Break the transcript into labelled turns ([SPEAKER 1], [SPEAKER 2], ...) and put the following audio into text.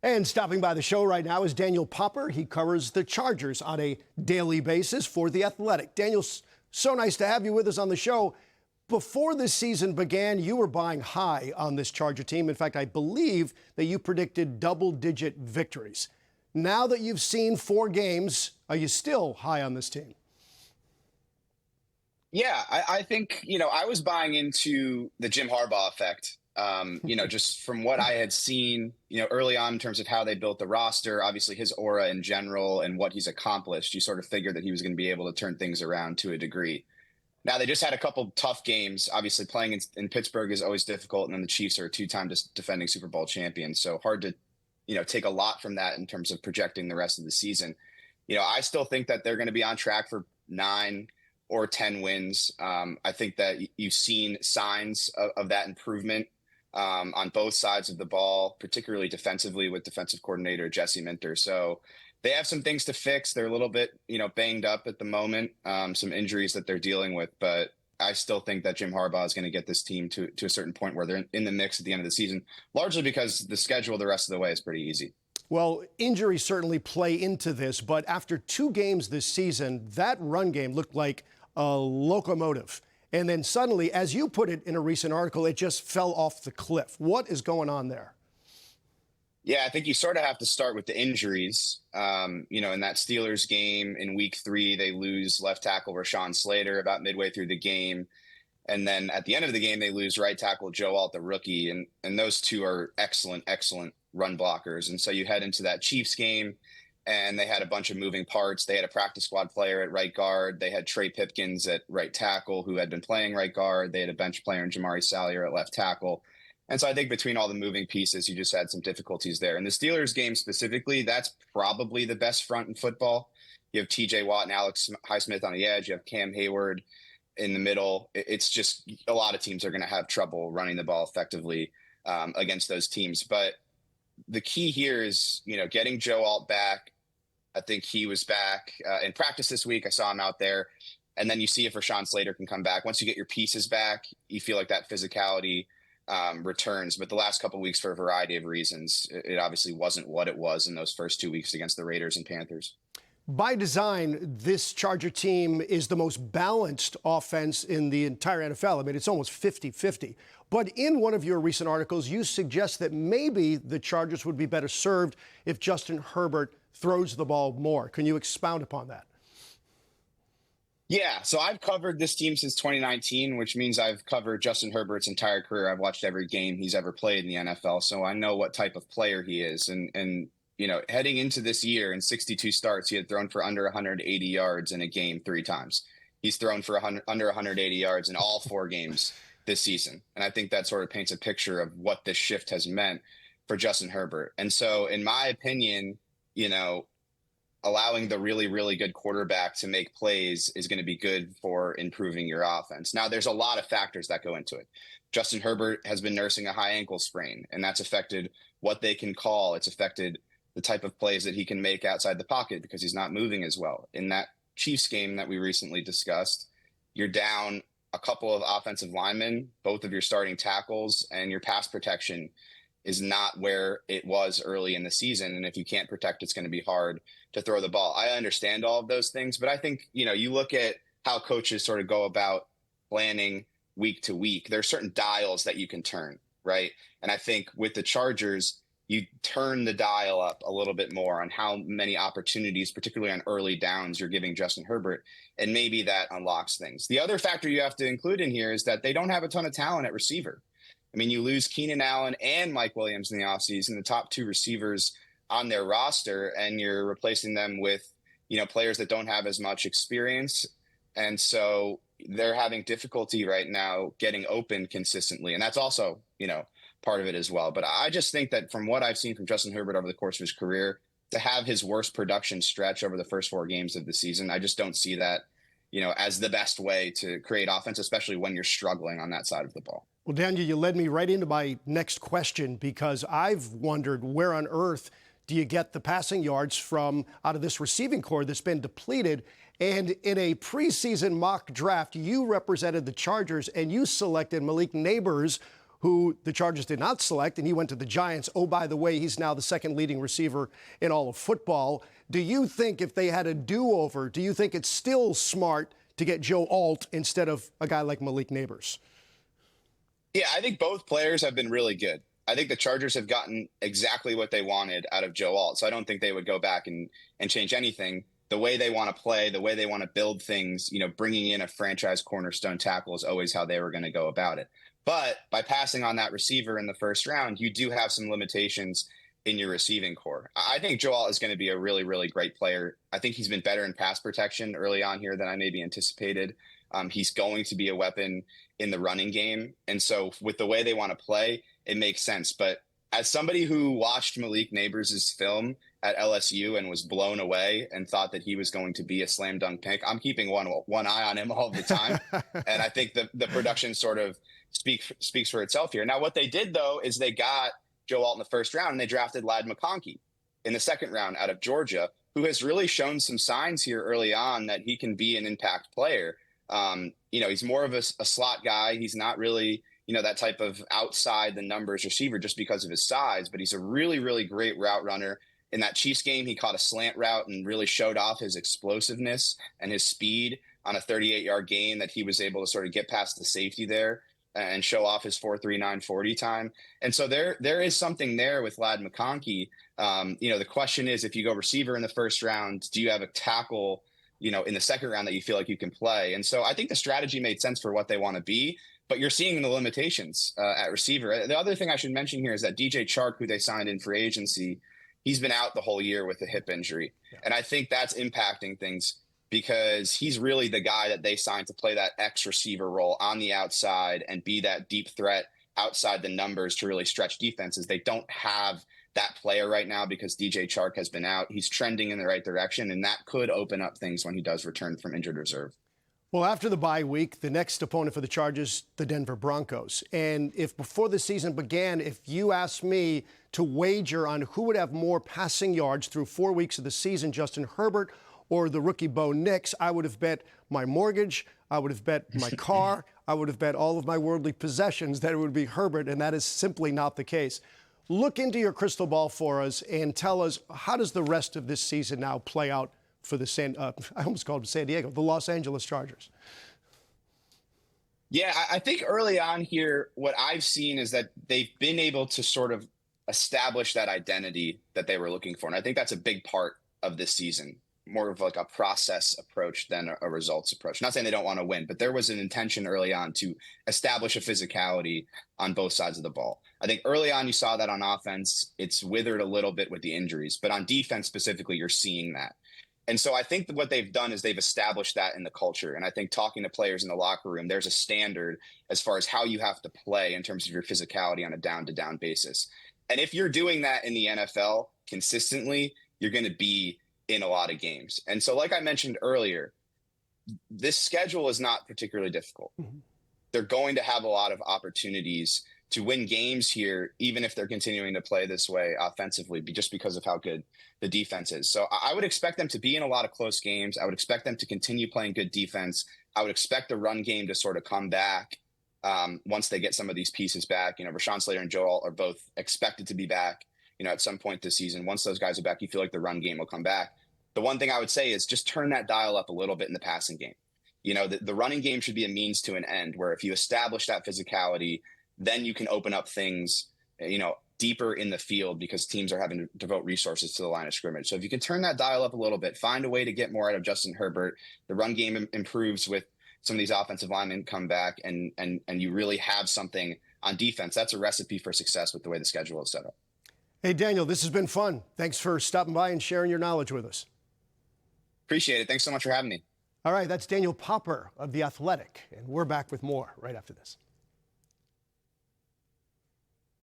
[SPEAKER 1] And stopping by the show right now is Daniel Popper. He covers the Chargers on a daily basis for The Athletic. Daniel, so nice to have you with us on the show. Before this season began, you were buying high on this Charger team. In fact, I believe that you predicted double-digit victories. Now that you've seen 4 games, are you still high on this team?
[SPEAKER 2] Yeah, I think, I was buying into the Jim Harbaugh effect. Just from what I had seen, early on in terms of how they built the roster, obviously his aura in general and what he's accomplished, you sort of figured that he was going to be able to turn things around to a degree. Now, they just had a couple tough games. Obviously, playing in Pittsburgh is always difficult, and then the Chiefs are a 2-time defending Super Bowl champions, so hard to, take a lot from that in terms of projecting the rest of the season. I still think that they're going to be on track for 9 or 10 wins. I think that you've seen signs of that improvement on both sides of the ball, particularly defensively with defensive coordinator Jesse Minter. So they have some things to fix. They're a little bit, banged up at the moment, some injuries that they're dealing with. But I still think that Jim Harbaugh is going to get this team to a certain point where they're in the mix at the end of the season, largely because the schedule the rest of the way is pretty easy.
[SPEAKER 1] Well, injuries certainly play into this, but after 2 games this season, that run game looked like a locomotive. And then suddenly, as you put it in a recent article, it just fell off the cliff. What is going on there?
[SPEAKER 2] Yeah, I think you sort of have to start with the injuries. In that Steelers game in week 3, they lose left tackle Rashawn Slater about midway through the game. And then at the end of the game, they lose right tackle Joe Alt, the rookie. And those two are excellent run blockers. And so you head into that Chiefs game, and they had a bunch of moving parts. They had a practice squad player at right guard. They had Trey Pipkins at right tackle, who had been playing right guard. They had a bench player in Jamari Salyer at left tackle. And so I think between all the moving pieces, you just had some difficulties there. In the Steelers game specifically, that's probably the best front in football. You have TJ Watt and Alex Highsmith on the edge. You have Cam Hayward in the middle. It's just a lot of teams are going to have trouble running the ball effectively against those teams. But the key here is, getting Joe Alt back. I think he was back in practice this week. I saw him out there. And then you see if Rashawn Slater can come back. Once you get your pieces back, you feel like that physicality returns. But the last couple of weeks, for a variety of reasons, it obviously wasn't what it was in those first 2 weeks against the Raiders and Panthers.
[SPEAKER 1] By design, this Charger team is the most balanced offense in the entire NFL. I mean, it's almost 50-50. But in one of your recent articles, you suggest that maybe the Chargers would be better served if Justin Herbert throws the ball more. Can you expound upon that?
[SPEAKER 2] Yeah, so I've covered this team since 2019, which means I've covered Justin Herbert's entire career. I've watched every game he's ever played in the NFL, so I know what type of player he is. And heading into this year in 62 starts, he had thrown for under 180 yards in a game 3 times. He's thrown for under 180 yards in all 4 games this season. And I think that sort of paints a picture of what this shift has meant for Justin Herbert. And so in my opinion, allowing the really, really good quarterback to make plays is going to be good for improving your offense. Now, there's a lot of factors that go into it. Justin Herbert has been nursing a high ankle sprain, and that's affected what they can call. It's affected the type of plays that he can make outside the pocket because he's not moving as well. In that Chiefs game that we recently discussed, you're down a couple of offensive linemen, both of your starting tackles, and your pass protection is not where it was early in the season. And if you can't protect, it's going to be hard to throw the ball. I understand all of those things, but I think, you look at how coaches sort of go about planning week to week. There are certain dials that you can turn, right? And I think with the Chargers, you turn the dial up a little bit more on how many opportunities, particularly on early downs, you're giving Justin Herbert, and maybe that unlocks things. The other factor you have to include in here is that they don't have a ton of talent at receiver. I mean, you lose Keenan Allen and Mike Williams in the offseason, the top 2 receivers on their roster, and you're replacing them with, players that don't have as much experience. And so they're having difficulty right now getting open consistently. And that's also, part of it as well. But I just think that from what I've seen from Justin Herbert over the course of his career, to have his worst production stretch over the first 4 games of the season, I just don't see that, as the best way to create offense, especially when you're struggling on that side of the ball.
[SPEAKER 1] Well, Daniel, you led me right into my next question, because I've wondered where on earth do you get the passing yards from out of this receiving core that's been depleted? And in a preseason mock draft, you represented the Chargers and you selected Malik Nabers, who the Chargers did not select, and he went to the Giants. Oh, by the way, he's now the second leading receiver in all of football. Do you think if they had a do-over, do you think it's still smart to get Joe Alt instead of a guy like Malik Nabers?
[SPEAKER 2] Yeah, I think both players have been really good. I think the Chargers have gotten exactly what they wanted out of Joe Alt. So I don't think they would go back and change anything. The way they want to play, the way they want to build things, bringing in a franchise cornerstone tackle is always how they were going to go about it. But by passing on that receiver in the first round, you do have some limitations in your receiving core. I think Joe Alt is going to be a really, really great player. I think he's been better in pass protection early on here than I maybe anticipated. He's going to be a weapon in the running game. And so with the way they want to play, it makes sense. But as somebody who watched Malik Nabers' film at LSU and was blown away and thought that he was going to be a slam dunk pick, I'm keeping one eye on him all the time. And I think the production sort of speaks for itself here. Now, what they did, though, is they got Joe Alt in the first round and they drafted Ladd McConkey in the second round out of Georgia, who has really shown some signs here early on that he can be an impact player. He's more of a slot guy. He's not really, that type of outside the numbers receiver just because of his size, but he's a really, really great route runner. In that Chiefs game, he caught a slant route and really showed off his explosiveness and his speed on a 38-yard gain that he was able to sort of get past the safety there and show off his 4.39 40 time. And so there is something there with Ladd McConkey. The question is, if you go receiver in the first round, do you have a tackle, in the second round that you feel like you can play? And so I think the strategy made sense for what they want to be, but you're seeing the limitations at receiver. The other thing I should mention here is that DJ Chark, who they signed in free agency, he's been out the whole year with a hip injury. Yeah. And I think that's impacting things because he's really the guy that they signed to play that X receiver role on the outside and be that deep threat outside the numbers to really stretch defenses. They don't have that player right now because DJ Chark has been out. He's trending in the right direction, and that could open up things when he does return from injured reserve.
[SPEAKER 1] Well, after the bye week, the next opponent for the Chargers, the Denver Broncos. And if before the season began, if you asked me to wager on who would have more passing yards through 4 weeks of the season, Justin Herbert or the rookie Bo Nix, I would have bet my mortgage, I would have bet my car, I would have bet all of my worldly possessions that it would be Herbert, and that is simply not the case. Look into your crystal ball for us and tell us, how does the rest of this season now play out for the I almost called them San Diego, the Los Angeles Chargers?
[SPEAKER 2] Yeah, I think early on here, what I've seen is that they've been able to sort of establish that identity that they were looking for. And I think that's a big part of this season, more of like a process approach than a results approach. Not saying they don't want to win, but there was an intention early on to establish a physicality on both sides of the ball. I think early on you saw that on offense. It's withered a little bit with the injuries, but on defense specifically, you're seeing that. And so I think that what they've done is they've established that in the culture. And I think talking to players in the locker room, there's a standard as far as how you have to play in terms of your physicality on a down-to-down basis. And if you're doing that in the NFL consistently, you're going to be in a lot of games. And so like I mentioned earlier, this schedule is not particularly difficult. Mm-hmm. They're going to have a lot of opportunities to win games here, even if they're continuing to play this way offensively, just because of how good the defense is. So I would expect them to be in a lot of close games. I would expect them to continue playing good defense. I would expect the run game to sort of come back once they get some of these pieces back. Rashawn Slater and Joe Alt are both expected to be back, at some point this season. Once those guys are back, you feel like the run game will come back. The one thing I would say is just turn that dial up a little bit in the passing game. The running game should be a means to an end, where if you establish that physicality, then you can open up things, deeper in the field because teams are having to devote resources to the line of scrimmage. So if you can turn that dial up a little bit, find a way to get more out of Justin Herbert, the run game improves with some of these offensive linemen come back, and you really have something on defense. That's a recipe for success with the way the schedule is set up.
[SPEAKER 1] Hey, Daniel, this has been fun. Thanks for stopping by and sharing your knowledge with us.
[SPEAKER 2] Appreciate it. Thanks so much for having me.
[SPEAKER 1] All right, that's Daniel Popper of The Athletic, and we're back with more right after this.